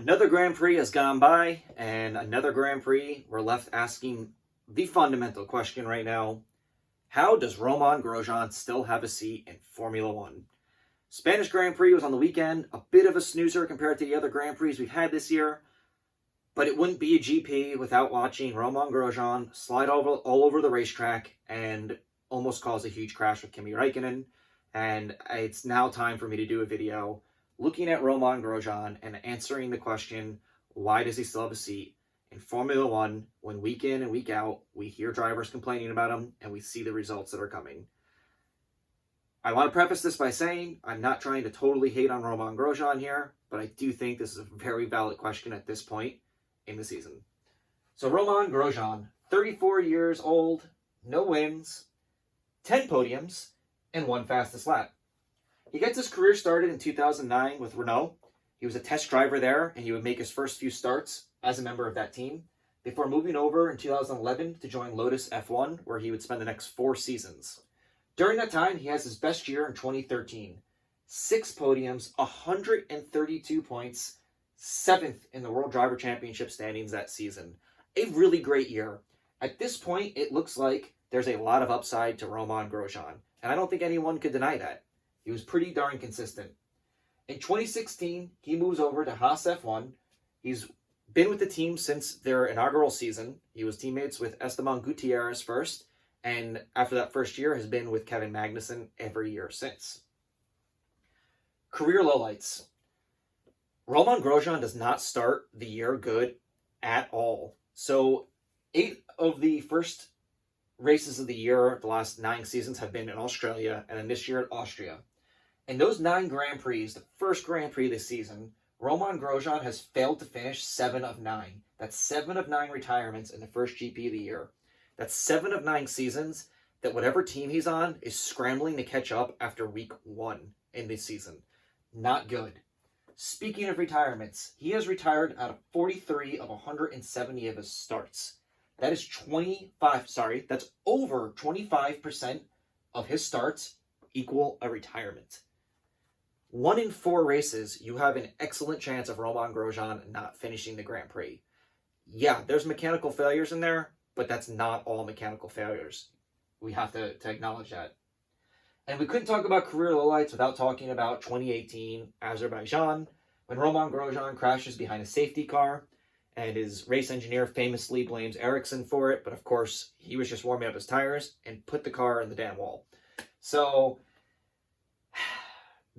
Another Grand Prix has gone by, and another Grand Prix, we're left asking the fundamental question right now. How does Romain Grosjean still have a seat in Formula One? Spanish Grand Prix was on the weekend, a bit of a snoozer compared to the other Grand Prix we've had this year, but it wouldn't be a GP without watching Romain Grosjean slide all over the racetrack and almost cause a huge crash with Kimi Räikkönen. And it's now time for me to do a video looking at Romain Grosjean and answering the question, why does he still have a seat in Formula One when week in and week out we hear drivers complaining about him and we see the results that are coming? I want to preface this by saying I'm not trying to totally hate on Romain Grosjean here, but I do think this is a very valid question at this point in the season. So Romain Grosjean, 34 years old, no wins, 10 podiums, and 1 fastest lap. He gets his career started in 2009 with Renault. He was a test driver there, and he would make his first few starts as a member of that team before moving over in 2011 to join Lotus F1, where he would spend the next 4 seasons. During that time, he has his best year in 2013. 6 podiums, 132 points, 7th in the World Driver Championship standings that season. A really great year. At this point, it looks like there's a lot of upside to Romain Grosjean, and I don't think anyone could deny that. He was pretty darn consistent. In 2016, he moves over to Haas F1. He's been with the team since their inaugural season. He was teammates with Esteban Gutierrez first, and after that first year has been with Kevin Magnussen every year since. Career lowlights. Romain Grosjean does not start the year good at all. So 8 of the first races of the year, the last 9 seasons, have been in Australia, and then this year at Austria. In those 9 Grand Prix, the first Grand Prix this season, Romain Grosjean has failed to finish 7 of 9. That's 7 of 9 retirements in the first GP of the year. That's 7 of 9 seasons that whatever team he's on is scrambling to catch up after week 1 in this season. Not good. Speaking of retirements, he has retired out of 43 of 170 of his starts. That is that's over 25% of his starts equal a retirement. 1 in 4 races, you have an excellent chance of Romain Grosjean not finishing the Grand Prix. Yeah, there's mechanical failures in there, but that's not all mechanical failures. We have to acknowledge that. And we couldn't talk about career lowlights without talking about 2018 Azerbaijan, when Romain Grosjean crashes behind a safety car, and his race engineer famously blames Ericsson for it, but of course, he was just warming up his tires and put the car in the damn wall. So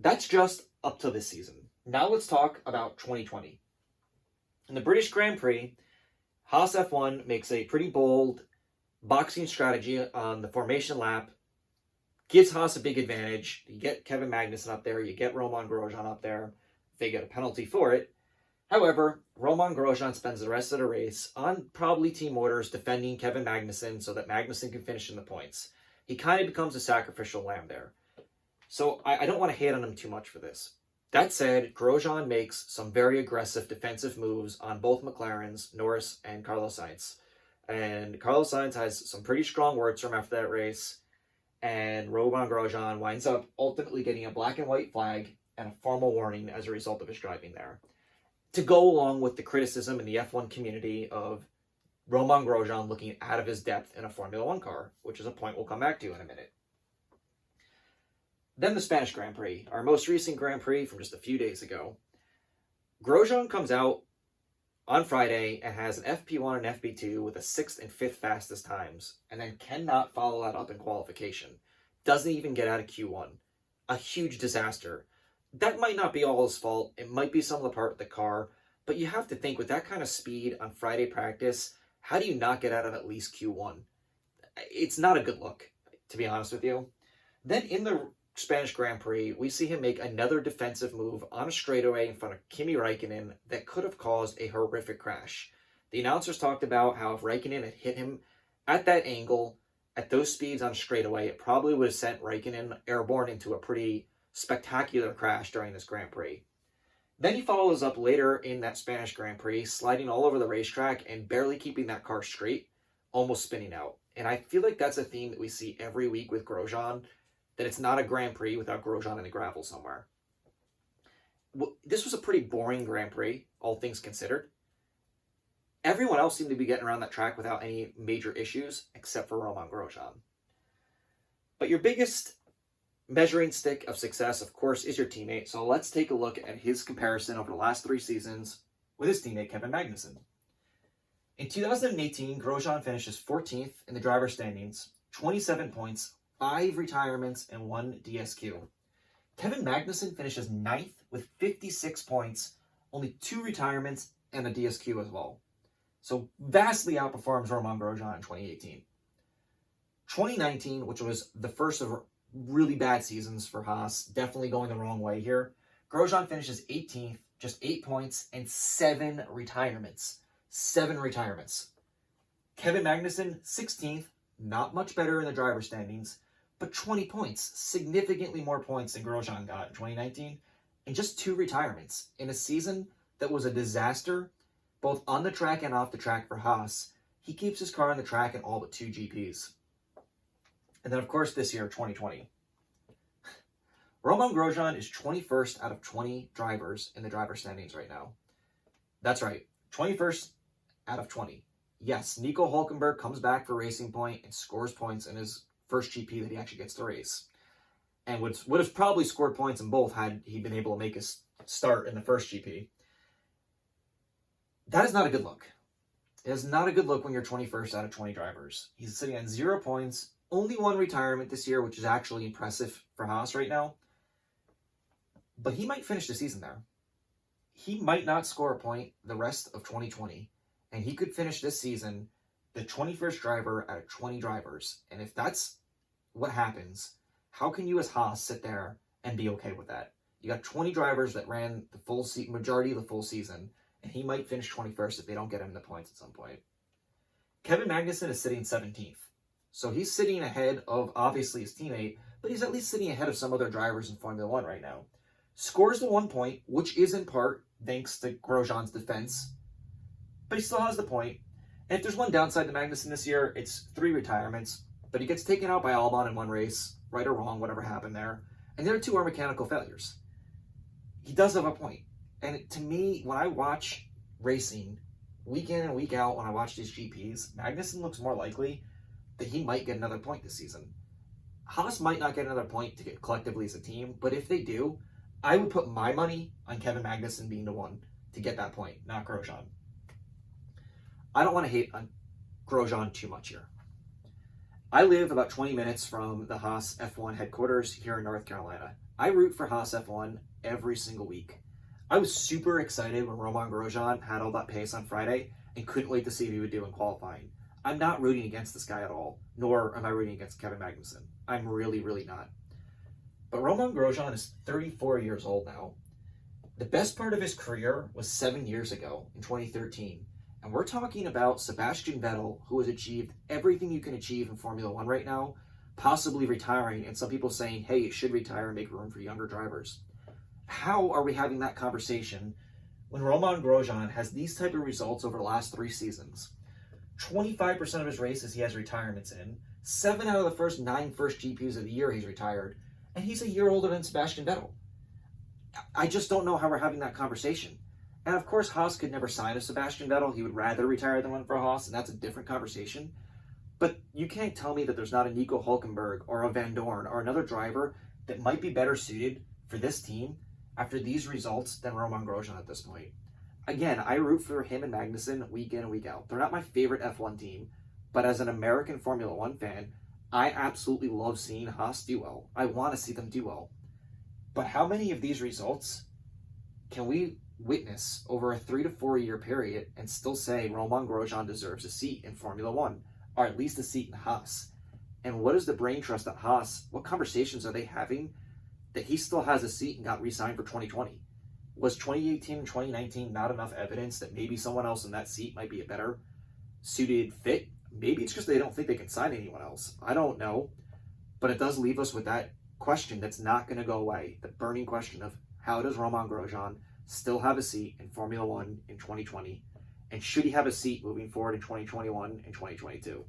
that's just up to this season. Now let's talk about 2020. In the British Grand Prix, Haas F1 makes a pretty bold boxing strategy on the formation lap, gives Haas a big advantage. You get Kevin Magnussen up there, you get Romain Grosjean up there. They get a penalty for it. However, Romain Grosjean spends the rest of the race on probably team orders defending Kevin Magnussen so that Magnussen can finish in the points. He kind of becomes a sacrificial lamb there. So I don't want to hate on him too much for this. That said, Grosjean makes some very aggressive defensive moves on both McLarens, Norris and Carlos Sainz. And Carlos Sainz has some pretty strong words from after that race. And Romain Grosjean winds up ultimately getting a black and white flag and a formal warning as a result of his driving there, to go along with the criticism in the F1 community of Romain Grosjean looking out of his depth in a Formula One car, which is a point we'll come back to in a minute. Then the Spanish Grand Prix, our most recent Grand Prix from just a few days ago. Grosjean comes out on Friday and has an FP1 and FP2 with a 6th and 5th fastest times, and then cannot follow that up in qualification. Doesn't even get out of Q1. A huge disaster. That might not be all his fault. It might be some of the part of the car, but you have to think with that kind of speed on Friday practice, how do you not get out of at least Q1? It's not a good look, to be honest with you. Then in the Spanish Grand Prix, we see him make another defensive move on a straightaway in front of Kimi Räikkönen that could have caused a horrific crash. The announcers talked about how if Räikkönen had hit him at that angle, at those speeds on straightaway, it probably would have sent Räikkönen airborne into a pretty spectacular crash during this Grand Prix. Then he follows up later in that Spanish Grand Prix, sliding all over the racetrack and barely keeping that car straight, almost spinning out. And I feel like that's a theme that we see every week with Grosjean, that it's not a Grand Prix without Grosjean in the gravel somewhere. this was a pretty boring Grand Prix, all things considered. Everyone else seemed to be getting around that track without any major issues, except for Romain Grosjean. But your biggest measuring stick of success, of course, is your teammate. So let's take a look at his comparison over the last 3 seasons with his teammate, Kevin Magnussen. In 2018, Grosjean finishes 14th in the driver's standings, 27 points, 5 retirements, and 1 DSQ. Kevin Magnussen finishes 9th with 56 points, only 2 retirements, and a DSQ as well. So vastly outperforms Romain Grosjean in 2018. 2019, which was the first of really bad seasons for Haas, definitely going the wrong way here. Grosjean finishes 18th, just 8 points, and 7 retirements. 7 retirements. Kevin Magnussen, 16th, not much better in the driver's standings, but 20 points, significantly more points than Grosjean got in 2019, and just 2 retirements in a season that was a disaster, both on the track and off the track for Haas. He keeps his car on the track in all but 2 GPs. And then, of course, this year, 2020. Romain Grosjean is 21st out of 20 drivers in the driver standings right now. That's right, 21st out of 20. Yes, Nico Hülkenberg comes back for Racing Point and scores points in his first GP that he actually gets to race. And would have probably scored points in both had he been able to make his start in the first GP. That is not a good look. It is not a good look when you're 21st out of 20 drivers. He's sitting on 0 points, only 1 retirement this year, which is actually impressive for Haas right now. But he might finish the season there. He might not score a point the rest of 2020, and he could finish this season the 21st driver out of 20 drivers. And if that's what happens, how can you as Haas sit there and be okay with that? You got 20 drivers that ran the majority of the full season, and he might finish 21st if they don't get him the points at some point. Kevin Magnussen is sitting 17th. So he's sitting ahead of, obviously, his teammate, but he's at least sitting ahead of some other drivers in Formula 1 right now. Scores the 1 point, which is in part thanks to Grosjean's defense, but he still has the point. And if there's one downside to Magnussen this year, it's 3 retirements, but he gets taken out by Albon in 1 race, right or wrong, whatever happened there, and the other 2 are mechanical failures. He does have a point. And to me, when I watch racing, week in and week out, when I watch these GPs, Magnussen looks more likely that he might get another point this season. Haas might not get another point to get collectively as a team, but if they do, I would put my money on Kevin Magnussen being the one to get that point, not Grosjean. I don't want to hate on Grosjean too much here. I live about 20 minutes from the Haas F1 headquarters here in North Carolina. I root for Haas F1 every single week. I was super excited when Romain Grosjean had all that pace on Friday and couldn't wait to see what he would do in qualifying. I'm not rooting against this guy at all, nor am I rooting against Kevin Magnussen. I'm really, really not. But Romain Grosjean is 34 years old now. The best part of his career was 7 years ago in 2013. And we're talking about Sebastian Vettel, who has achieved everything you can achieve in Formula 1 right now, possibly retiring, and some people saying, hey, it should retire and make room for younger drivers. How are we having that conversation when Romain Grosjean has these type of results over the last 3 seasons? 25% of his races he has retirements in. 7 out of the first 9 first GPs of the year he's retired. And he's a year older than Sebastian Vettel. I just don't know how we're having that conversation. And of course, Haas could never sign a Sebastian Vettel. He would rather retire than run for Haas, and that's a different conversation. But you can't tell me that there's not a Nico Hülkenberg or a Van Dorn or another driver that might be better suited for this team after these results than Romain Grosjean at this point. Again, I root for him and Magnussen week in and week out. They're not my favorite F1 team, but as an American Formula 1 fan, I absolutely love seeing Haas do well. I want to see them do well. But how many of these results can we witness over a 3 to 4 year period and still say Romain Grosjean deserves a seat in Formula 1, or at least a seat in Haas? And what is the brain trust at Haas? What conversations are they having that he still has a seat and got re-signed for 2020? Was 2018 and 2019 not enough evidence that maybe someone else in that seat might be a better suited fit? Maybe it's just they don't think they can sign anyone else. I don't know. But it does leave us with that question that's not going to go away. The burning question of how does Romain Grosjean still have a seat in Formula 1 in 2020? And should he have a seat moving forward in 2021 and 2022?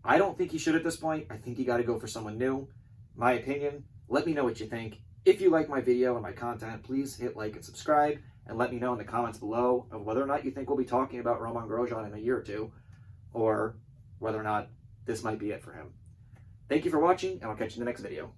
I don't think he should at this point. I think you got to go for someone new. My opinion. Let me know what you think. If you like my video and my content, please hit like and subscribe, and let me know in the comments below of whether or not you think we'll be talking about Romain Grosjean in a year or two, or whether or not this might be it for him. Thank you for watching, and I'll catch you in the next video.